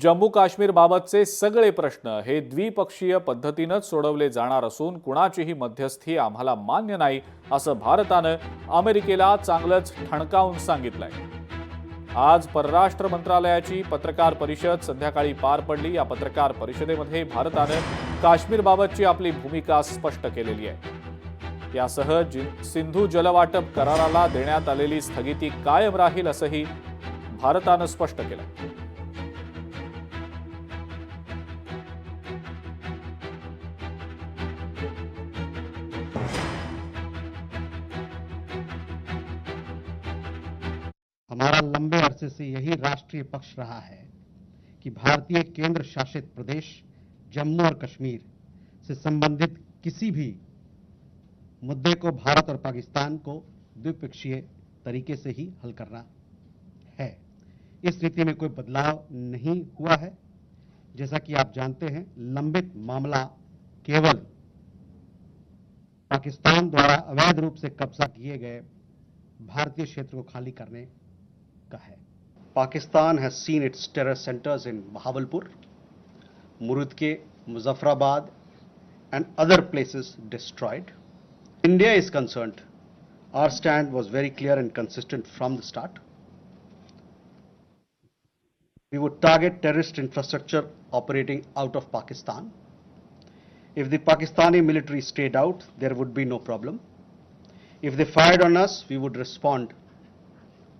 जम्मू काश्मीर बाबतचे सगळे प्रश्न हे द्विपक्षीय पद्धतीनेच सोडवले जाणार असून कुणाचीही मध्यस्थी आम्हाला मान्य नाही असं भारतानं अमेरिकेला चांगलंच ठणकावून सांगितलंय। आज परराष्ट्र मंत्रालयाची पत्रकार परिषद संध्याकाळी पार पडली। या पत्रकार परिषदेमध्ये भारतानं काश्मीरबाबतची आपली भूमिका स्पष्ट केलेली आहे। यासह सिंधू जलवाटप कराराला देण्यात आलेली स्थगिती कायम राहील असंही भारतानं स्पष्ट केलं। हमारा लंबे अरसे से यही राष्ट्रीय पक्ष रहा है कि भारतीय केंद्र शासित प्रदेश जम्मू और कश्मीर से संबंधित किसी भी मुद्दे को भारत और पाकिस्तान को द्विपक्षीय तरीके से ही हल करना है। इस नीति में कोई बदलाव नहीं हुआ है। जैसा कि आप जानते हैं, लंबित मामला केवल पाकिस्तान द्वारा अवैध रूप से कब्जा किए गए भारतीय क्षेत्र को खाली करने का है। Pakistan has seen its terror centers in Bahawalpur, Murudke, Muzaffarabad and other places destroyed. India is concerned, our stand was very clear and consistent from the start. We would target terrorist infrastructure operating out of Pakistan. If the Pakistani military stayed out, there would be no problem. If they fired on us, we would respond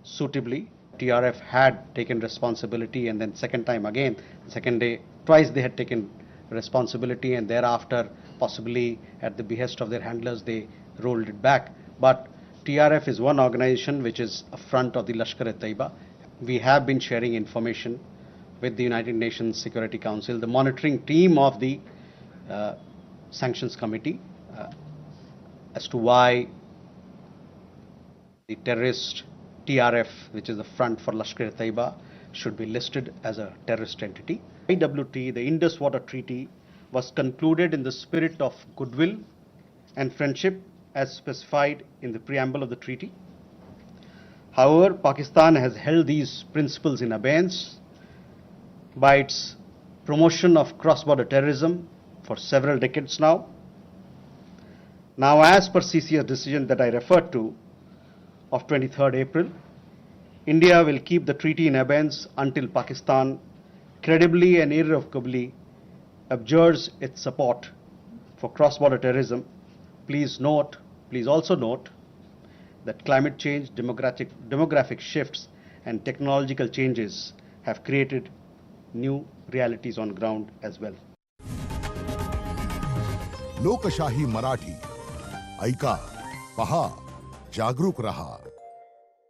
suitably. TRF had taken responsibility, and then second time again, second day, twice they had taken responsibility, and thereafter, possibly at the behest of their handlers, they rolled it back. But TRF is one organization which is a front of the Lashkar-e-Taiba. We have been sharing information with the United Nations Security Council, the monitoring team of the Sanctions Committee, as to why the terrorist TRF, which is the front for Lashkar-e-Taiba, should be listed as a terrorist entity. IWT, the Indus Water Treaty, was concluded in the spirit of goodwill and friendship as specified in the preamble of the treaty. However, Pakistan has held these principles in abeyance by its promotion of cross-border terrorism for several decades now. Now, as per CCS decision that I referred to, of 23rd April, India will keep the treaty in abeyance until Pakistan credibly and irrevocably abjures its support for cross-border terrorism. Please also note that climate change, demographic shifts and technological changes have created new realities on ground as well. लोकशाही मराठी ऐका, पहा, जागरूक रहा।